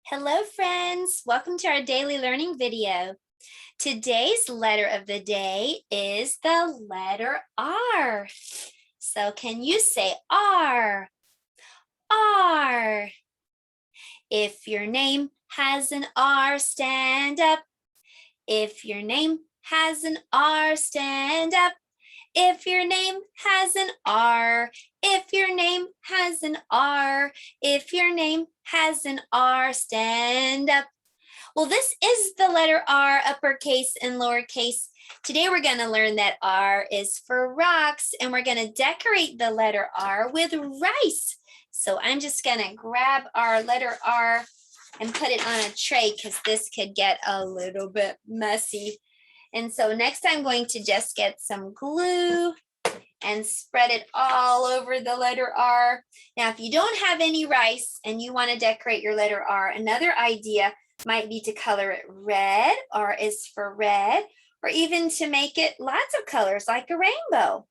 Hello friends, welcome to our daily learning video. Today's letter of the day is the letter R. So can you say R? R. If your name has an R, stand up. If your name has an R, stand up. If your name has an R, if your name has an R, if your name has an R, stand up. Well, this is the letter R, uppercase and lowercase. Today we're going to learn that R is for rocks, and we're going to decorate the letter R with rice. So I'm just going to grab our letter R and put it on a tray because this could get a little bit messy. And so next I'm going to just get some glue and spread it all over the letter R. Now, if you don't have any rice and you want to decorate your letter R, another idea might be to color it red. R is for red, or even to make it lots of colors like a rainbow.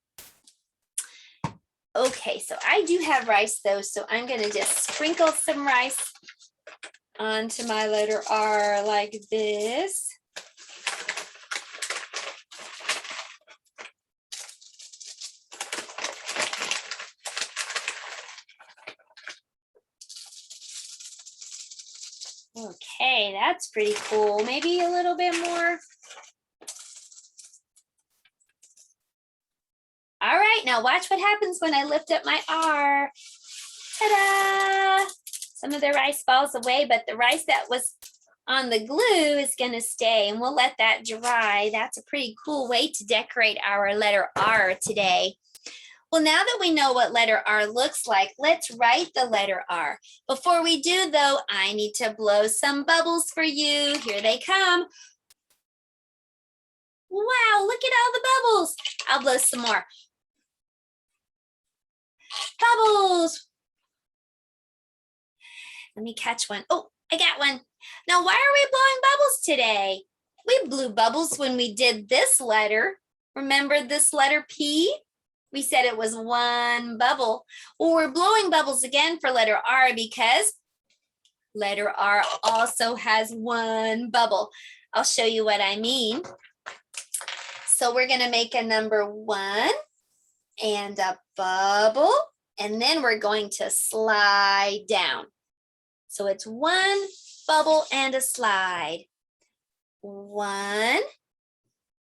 Okay, so I do have rice though, so I'm going to just sprinkle some rice onto my letter R like this. Okay, that's pretty cool. Maybe a little bit more. All right, now watch what happens when I lift up my R. Ta-da! Some of the rice falls away, but the rice that was on the glue is going to stay, and we'll let that dry. That's a pretty cool way to decorate our letter R today. Well, now that we know what letter R looks like, let's write the letter R. Before we do, though, I need to blow some bubbles for you. Here they come. Wow, look at all the bubbles. I'll blow some more. Bubbles. Let me catch one. Oh, I got one. Now, why are we blowing bubbles today? We blew bubbles when we did this letter. Remember this letter P? We said it was one bubble. Well, we're blowing bubbles again for letter R because letter R also has one bubble. I'll show you what I mean. So we're going to make a number 1 and a bubble, and then we're going to slide down. So it's 1 bubble and a slide. 1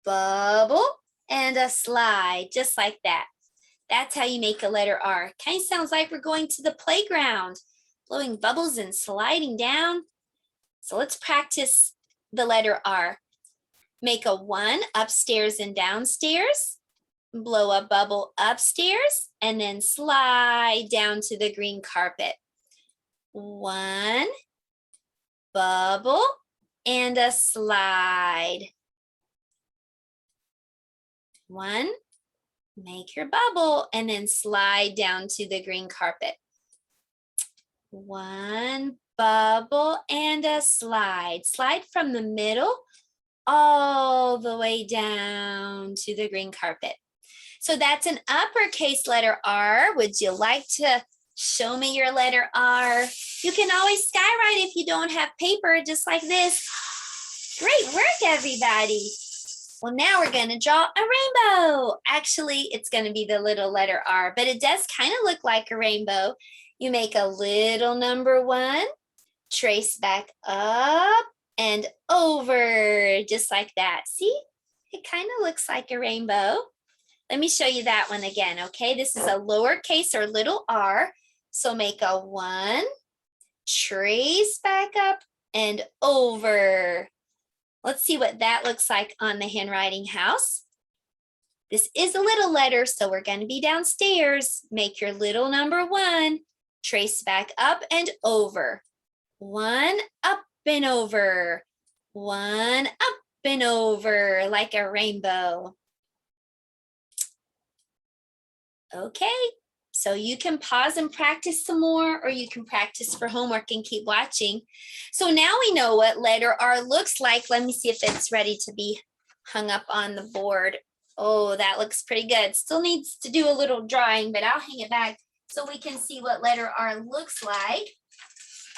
bubble and a slide, just like that. That's how you make a letter R. Kind of sounds like we're going to the playground, blowing bubbles and sliding down. So let's practice the letter R. Make a 1 upstairs and downstairs, blow a bubble upstairs, and then slide down to the green carpet. 1 bubble and a slide. 1, make your bubble and then slide down to the green carpet. 1 bubble and a slide. Slide from the middle all the way down to the green carpet. So that's an uppercase letter R. Would you like to show me your letter R? You can always skywrite if you don't have paper, just like this. Great work, everybody. Well, now we're going to draw a rainbow. Actually, it's going to be the little letter R, but it does kind of look like a rainbow. You make a little number 1, trace back up and over, just like that. See? It kind of looks like a rainbow. Let me show you that one again, okay? This is a lowercase or little r. So make a 1, trace back up and over. Let's see what that looks like on the handwriting house. This is a little letter, so we're going to be downstairs. Make your little number 1, trace back up and over. 1 up and over. 1 up and over, like a rainbow. Okay, so you can pause and practice some more, or you can practice for homework and keep watching. So now we know what letter R looks like. Let me see if it's ready to be hung up on the board. Oh, that looks pretty good. Still needs to do a little drawing, but I'll hang it back so we can see what letter R looks like.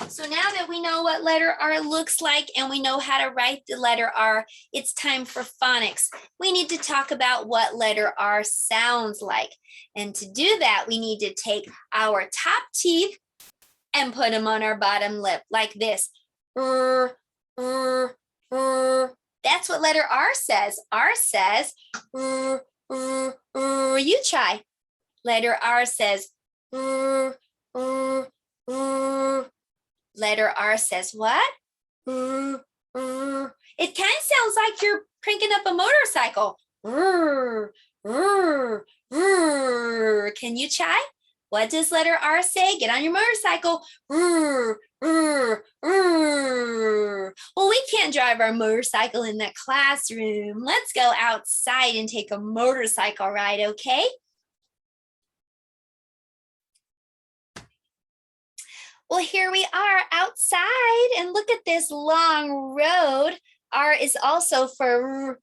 So now that we know what letter R looks like and we know how to write the letter R, it's time for phonics. We need to talk about what letter R sounds like. And to do that, we need to take our top teeth and put them on our bottom lip like this. That's what letter R says. R says, you try. Letter R says, letter R says what? It kind of sounds like you're cranking up a motorcycle. Can you try? What does letter R say? Get on your motorcycle. Well, we can't drive our motorcycle in the classroom. Let's go outside and take a motorcycle ride, okay? Well, here we are outside, and look at this long road. R is also for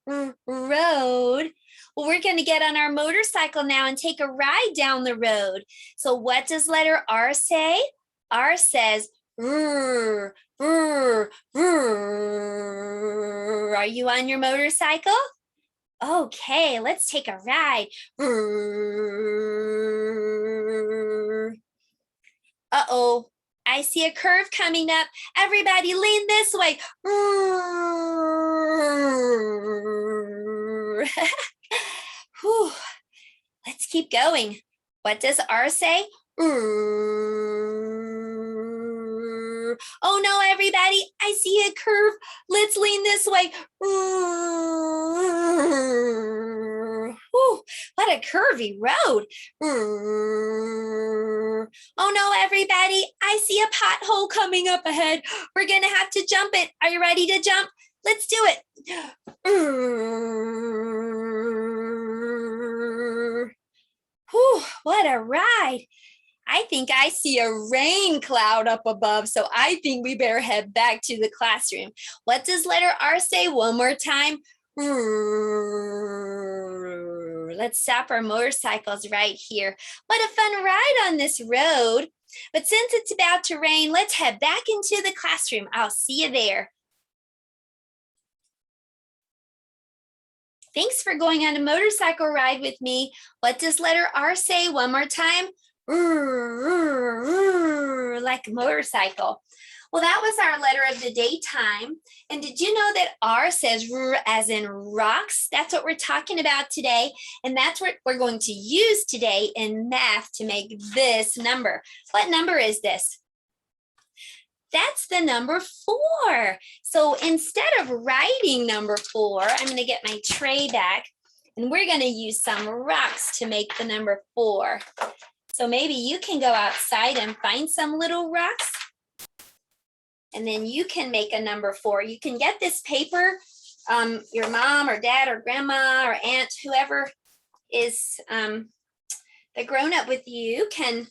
road. Well, we're going to get on our motorcycle now and take a ride down the road. So what does letter R say? R says, are you on your motorcycle? Okay, let's take a ride. Uh-oh. I see a curve coming up. Everybody lean this way. Whew. Let's keep going. What does R say? Oh no, everybody, I see a curve. Let's lean this way. Whew, what a curvy road. Oh no, everybody, I see a pothole coming up ahead. We're gonna have to jump it. Are you ready to jump? Let's do it. Whew, what a ride. I think I see a rain cloud up above, so I think we better head back to the classroom. What does letter R say one more time? Let's stop our motorcycles right here. What a fun ride on this road. But since it's about to rain, let's head back into the classroom. I'll see you there. Thanks for going on a motorcycle ride with me. What does letter R say one more time? Like a motorcycle. Well, that was our letter of the day time. And did you know that R says as in rocks? That's what we're talking about today. And that's what we're going to use today in math to make this number. What number is this? That's the number 4. So instead of writing number 4, I'm going to get my tray back and we're going to use some rocks to make the number 4. So maybe you can go outside and find some little rocks and then you can make a number 4. You can get this paper, your mom or dad or grandma or aunt, whoever is the grown-up with you can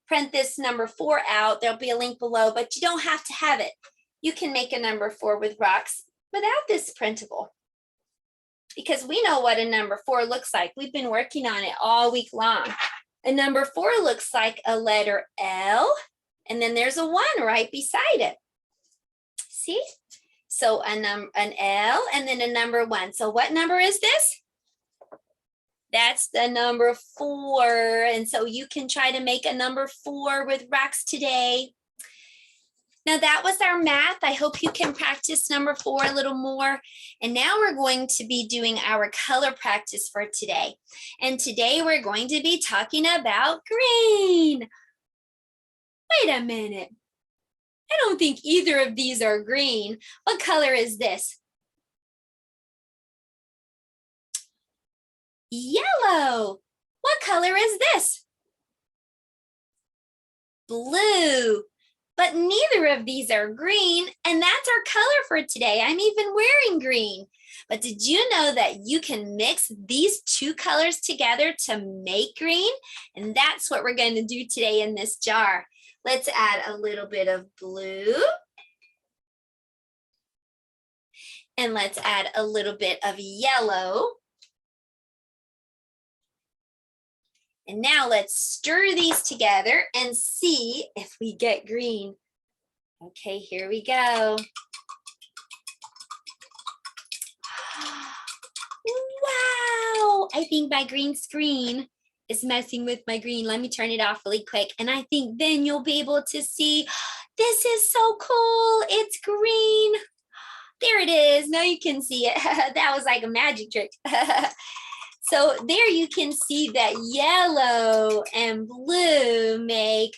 print this number 4 out. There'll be a link below, but you don't have to have it. You can make a number 4 with rocks without this printable because we know what a number 4 looks like. We've been working on it all week long. A number 4 looks like a letter L, and then there's a 1 right beside it. See? So an L and then a number 1. So what number is this? That's the number 4. And so you can try to make a number 4 with rocks today. Now that was our math. I hope you can practice number 4 a little more. And now we're going to be doing our color practice for today. And today we're going to be talking about green. Wait a minute. I don't think either of these are green. What color is this? Yellow. What color is this? Blue. But neither of these are green, and that's our color for today. I'm even wearing green. But did you know that you can mix these 2 colors together to make green? And that's what we're going to do today in this jar. Let's add a little bit of blue. And let's add a little bit of yellow. And now let's stir these together and see if we get green. Okay, here we go. Wow, I think my green screen is messing with my green. Let me turn it off really quick. And I think then you'll be able to see, this is so cool. It's green. There it is. Now you can see it. That was like a magic trick. So there you can see that yellow and blue make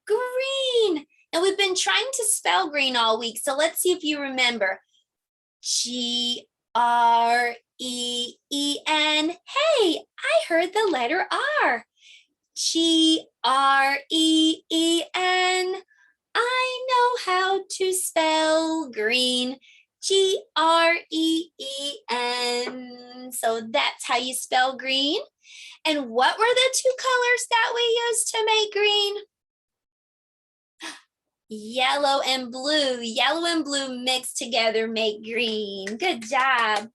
green. And we've been trying to spell green all week. So let's see if you remember. G-R-E-E-N. Hey, I heard the letter R. G-R-E-E-N. I know how to spell green. G-R-E-E-N. So that's how you spell green. And what were the two colors that we used to make green? Yellow and blue. Yellow and blue mixed together make green. Good job.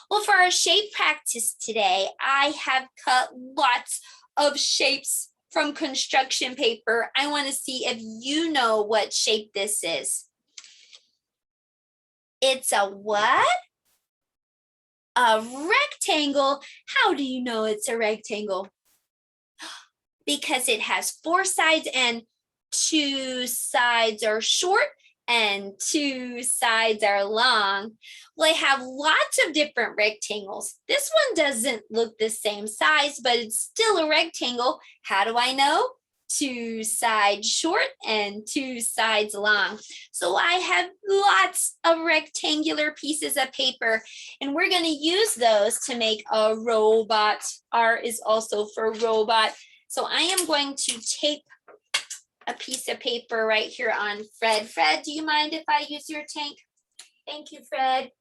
Well, for our shape practice today, I have cut lots of shapes from construction paper. I want to see if you know what shape this is. It's a what? A rectangle. How do you know it's a rectangle? Because it has 4 sides and 2 sides are short and 2 sides are long. Well, I have lots of different rectangles. This one doesn't look the same size, but it's still a rectangle. How do I know? 2 sides short and 2 sides long. So I have lots of rectangular pieces of paper, and we're going to use those to make a robot. R is also for robot. So I am going to tape a piece of paper right here on Fred. Fred, do you mind if I use your tank? Thank you, Fred.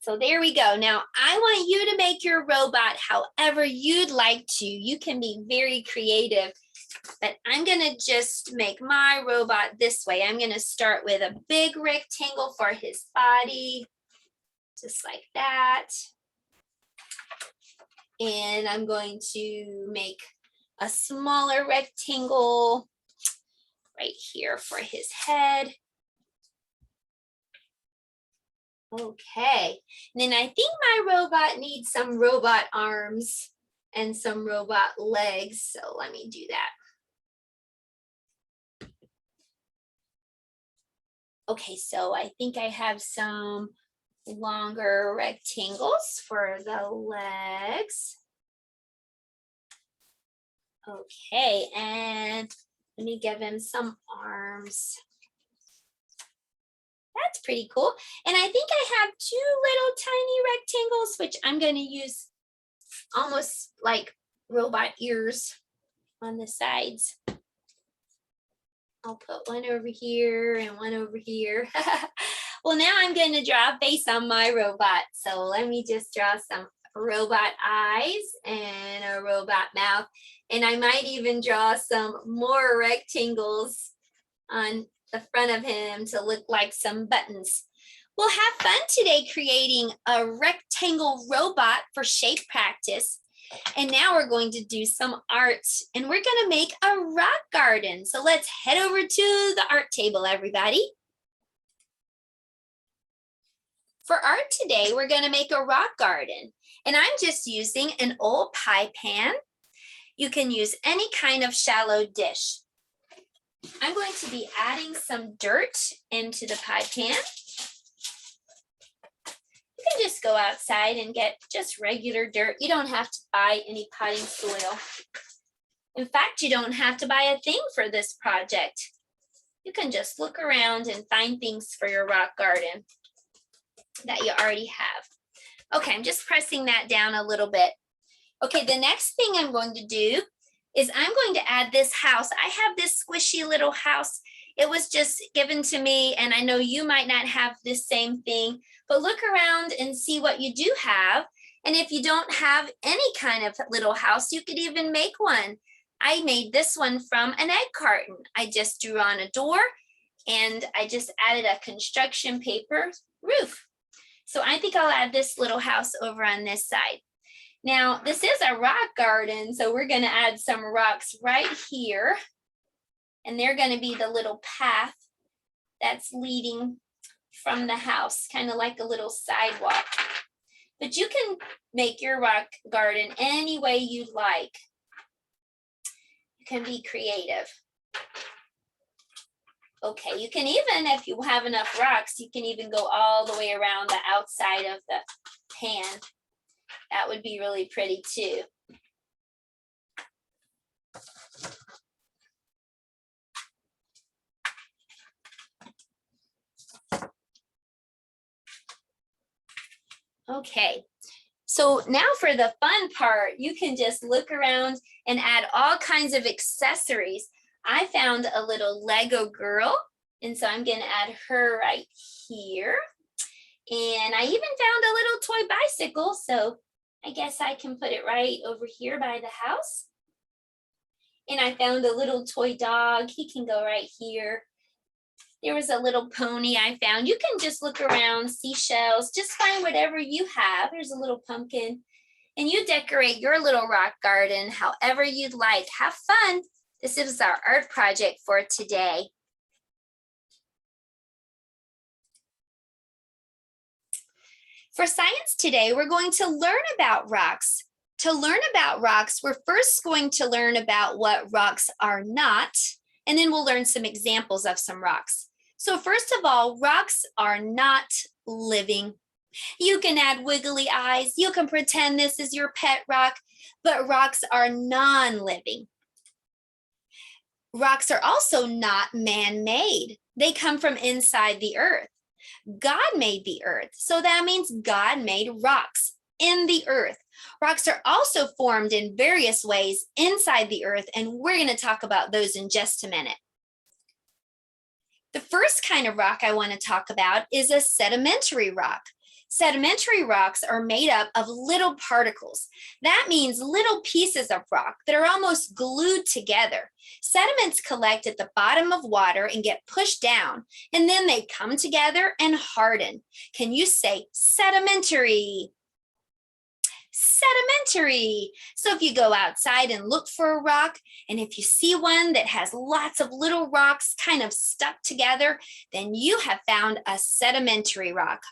So there we go. Now I want you to make your robot however you'd like to. You can be very creative, but I'm gonna just make my robot this way. I'm gonna start with a big rectangle for his body, just like that. And I'm going to make a smaller rectangle right here for his head. Okay, and then I think my robot needs some robot arms and some robot legs. So let me do that. Okay, so I think I have some longer rectangles for the legs. Okay, and let me give him some arms. That's pretty cool. And I think I have 2 little tiny rectangles, which I'm going to use almost like robot ears on the sides. I'll put one over here and one over here. Well, now I'm going to draw a face on my robot. So let me just draw some robot eyes and a robot mouth. And I might even draw some more rectangles on the front of him to look like some buttons. We'll have fun today creating a rectangle robot for shape practice. And now we're going to do some art, and we're going to make a rock garden. So let's head over to the art table, everybody. For art today, we're going to make a rock garden, and I'm just using an old pie pan. You can use any kind of shallow dish. I'm going to be adding some dirt into the pie pan. You can just go outside and get just regular dirt. You don't have to buy any potting soil. In fact, you don't have to buy a thing for this project. You can just look around and find things for your rock garden that you already have. Okay, I'm just pressing that down a little bit. Okay, the next thing I'm going to do is I'm going to add this house. I have this squishy little house. It was just given to me, and I know you might not have this same thing, but look around and see what you do have. And if you don't have any kind of little house, you could even make one. I made this one from an egg carton. I just drew on a door, and I just added a construction paper roof. So I think I'll add this little house over on this side. Now, this is a rock garden, so we're going to add some rocks right here. And they're going to be the little path that's leading from the house, kind of like a little sidewalk. But you can make your rock garden any way you like. You can be creative. Okay, you can even, if you have enough rocks, you can even go all the way around the outside of the pan. That would be really pretty too. Okay, so now for the fun part, you can just look around and add all kinds of accessories. I found a little Lego girl, and so I'm going to add her right here. And I even found a little toy bicycle, so I guess I can put it right over here by the house. And I found a little toy dog. He can go right here. There was a little pony I found. You can just look around, seashells, just find whatever you have. There's a little pumpkin. And you decorate your little rock garden however you'd like. Have fun. This is our art project for today. For science today, we're going to learn about rocks. To learn about rocks, we're first going to learn about what rocks are not, and then we'll learn some examples of some rocks. So first of all, rocks are not living. You can add wiggly eyes. You can pretend this is your pet rock, but rocks are non-living. Rocks are also not man-made. They come from inside the earth. God made the earth, so that means God made rocks in the earth. Rocks are also formed in various ways inside the earth, and we're going to talk about those in just a minute. The first kind of rock I want to talk about is a sedimentary rock. Sedimentary rocks are made up of little particles. That means little pieces of rock that are almost glued together. Sediments collect at the bottom of water and get pushed down, and then they come together and harden. Can you say sedimentary? Sedimentary. So if you go outside and look for a rock, and if you see one that has lots of little rocks kind of stuck together, then you have found a sedimentary rock.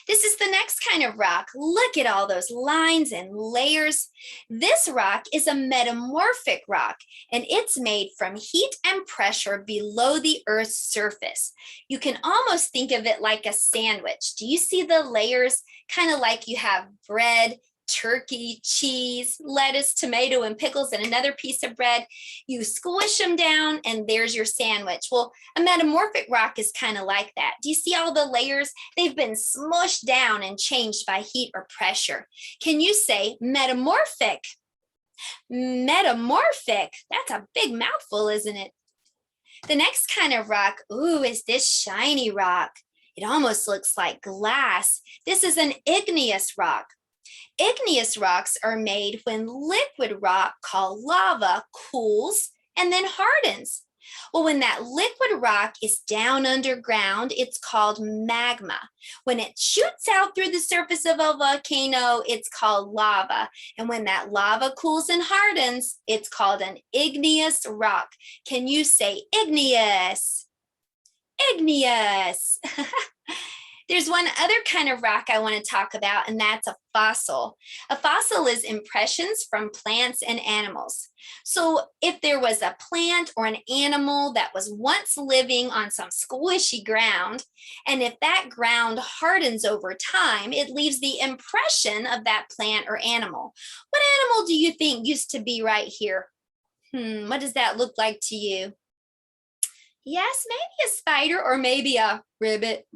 This is the next kind of rock. Look at all those lines and layers. This rock is a metamorphic rock, and it's made from heat and pressure below the Earth's surface. You can almost think of it like a sandwich. Do you see the layers? Kind of like you have bread, turkey, cheese, lettuce, tomato, and pickles, and another piece of bread. You squish them down, and there's your sandwich. Well, a metamorphic rock is kind of like that. Do you see all the layers? They've been smushed down and changed by heat or pressure. Can you say metamorphic? Metamorphic. That's a big mouthful, isn't it? The next kind of rock, is this shiny rock. It almost looks like glass. This is an igneous rock. Igneous rocks are made when liquid rock called lava cools and then hardens. Well, when that liquid rock is down underground, it's called magma. When it shoots out through the surface of a volcano, it's called lava. And when that lava cools and hardens, it's called an igneous rock. Can you say igneous? Igneous. There's one other kind of rock I want to talk about, and that's a fossil. A fossil is impressions from plants and animals. So if there was a plant or an animal that was once living on some squishy ground, and if that ground hardens over time, it leaves the impression of that plant or animal. What animal do you think used to be right here? What does that look like to you? Yes, maybe a spider, or maybe a ribbit,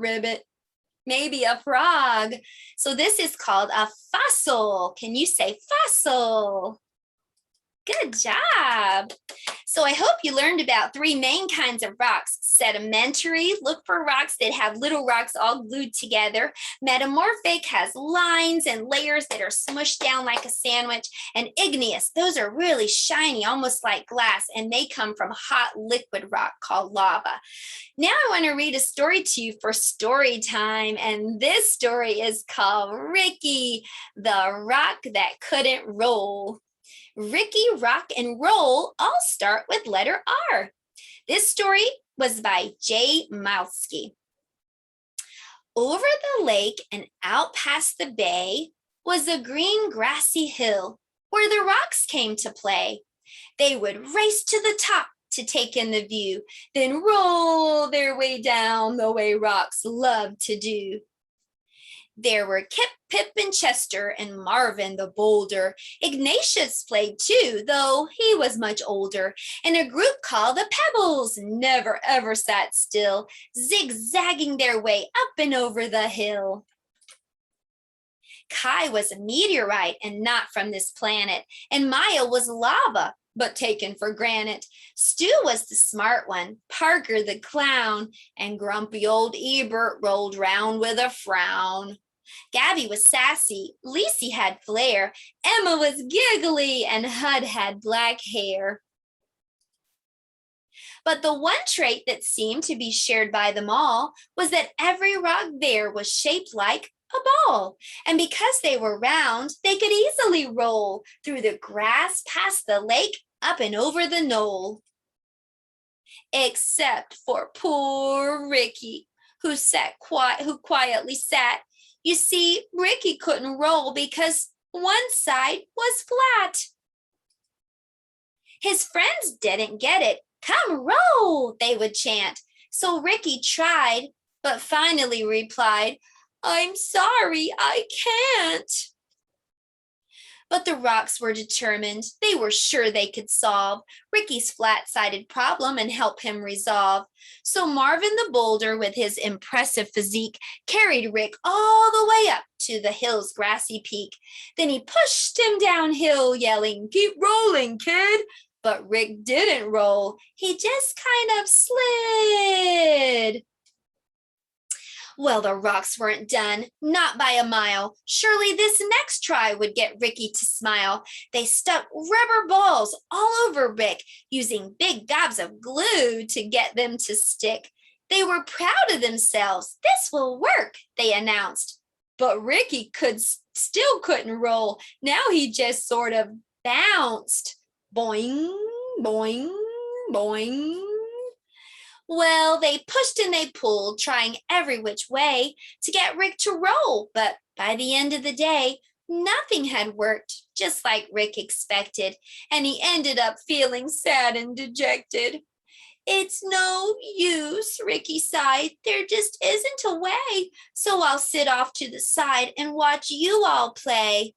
maybe a frog. So this is called a fossil. Can you say fossil? Good job. So I hope you learned about three main kinds of rocks. Sedimentary, look for rocks that have little rocks all glued together. Metamorphic has lines and layers that are smushed down like a sandwich. And igneous, those are really shiny, almost like glass, and they come from hot liquid rock called lava. Now I want to read a story to you for story time, and this story is called Ricky, the Rock That Couldn't Roll. Ricky, Rock, and Roll all start with letter R. This story was by J. Mowski. Over the lake and out past the bay was a green grassy hill where the rocks came to play. They would race to the top to take in the view, then roll their way down the way rocks love to do. There were Kip, Pip, and Chester, and Marvin the boulder. Ignatius played too, though he was much older, and a group called the Pebbles never ever sat still, zigzagging their way up and over the hill. Kai was a meteorite and not from this planet, and Maya was lava, but taken for granted. Stu was the smart one, Parker the clown, and grumpy old Ebert rolled round with a frown. Gabby was sassy, Lacey had flair, Emma was giggly, and Hud had black hair. But the one trait that seemed to be shared by them all was that every rock there was shaped like a ball, and because they were round, they could easily roll through the grass, past the lake, up and over the knoll. Except for poor Ricky, who quietly sat. You see, Ricky couldn't roll because one side was flat. His friends didn't get it. Come roll, they would chant. So Ricky tried, but finally replied, I'm sorry, I can't. But the rocks were determined. They were sure they could solve Ricky's flat-sided problem and help him resolve. So Marvin the boulder, with his impressive physique, carried Rick all the way up to the hill's grassy peak. Then he pushed him downhill, yelling, keep rolling, kid. But Rick didn't roll. He just kind of slid. Well, the rocks weren't done, not by a mile. Surely this next try would get Ricky to smile. They stuck rubber balls all over Rick, using big gobs of glue to get them to stick. They were proud of themselves. This will work, they announced. But Ricky still couldn't roll. Now he just sort of bounced. Boing, boing, boing. Well, they pushed and they pulled, trying every which way to get Rick to roll. But by the end of the day, nothing had worked, just like Rick expected, and he ended up feeling sad and dejected. It's no use, Ricky sighed. There just isn't a way, so I'll sit off to the side and watch you all play.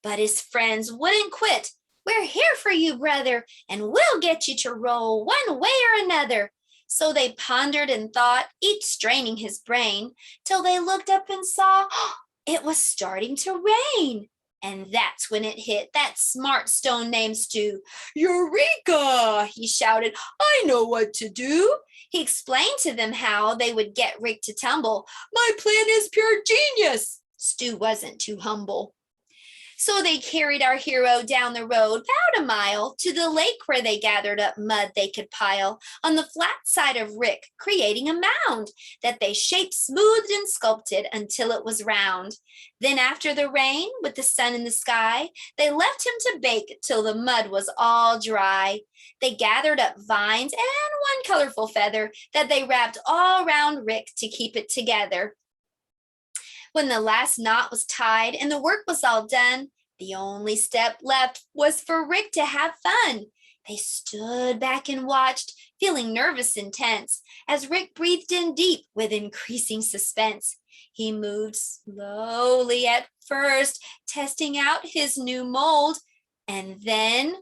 But his friends wouldn't quit. We're here for you, brother, and we'll get you to roll one way or another. So they pondered and thought, each straining his brain, till they looked up and saw it was starting to rain. And that's when it hit that smart stone named Stu. Eureka, he shouted, I know what to do. He explained to them how they would get Rick to tumble. My plan is pure genius. Stu wasn't too humble. So they carried our hero down the road about a mile to the lake where they gathered up mud they could pile on the flat side of Rick, creating a mound that they shaped, smoothed, and sculpted until it was round. Then after the rain, with the sun in the sky, they left him to bake till the mud was all dry. They gathered up vines and one colorful feather that they wrapped all round Rick to keep it together. When the last knot was tied and the work was all done, the only step left was for Rick to have fun. They stood back and watched, feeling nervous and tense, as Rick breathed in deep with increasing suspense. He moved slowly at first, testing out his new mold, and then,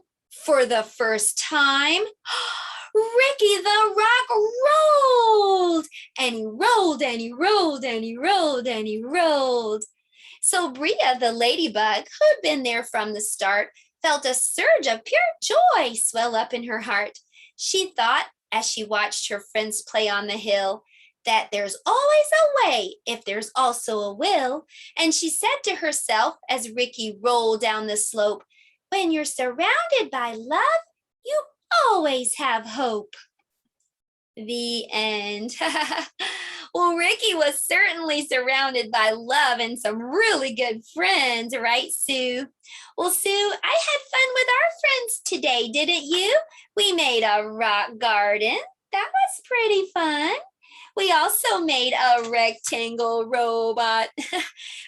for the first time, Ricky the Rock rolled, and he rolled, and he rolled, and he rolled, and he rolled. So Bria, the ladybug, who'd been there from the start, felt a surge of pure joy swell up in her heart. She thought, as she watched her friends play on the hill, that there's always a way if there's also a will. And she said to herself as Ricky rolled down the slope, when you're surrounded by love, you always have hope. The end. Well, Ricky was certainly surrounded by love and some really good friends, right, Sue? Well, Sue, I had fun with our friends today, didn't you? We made a rock garden. That was pretty fun. We also made a rectangle robot.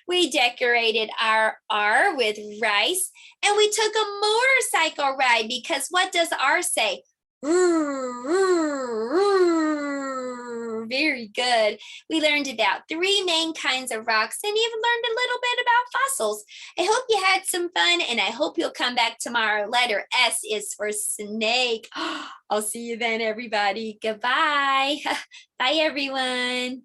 We decorated our R with rice, and we took a motorcycle ride because what does R say? Very good. We learned about 3 main kinds of rocks and even learned a little bit about fossils. I hope you had some fun and I hope you'll come back tomorrow. Letter S is for snake. I'll see you then, everybody. Goodbye. Bye, everyone.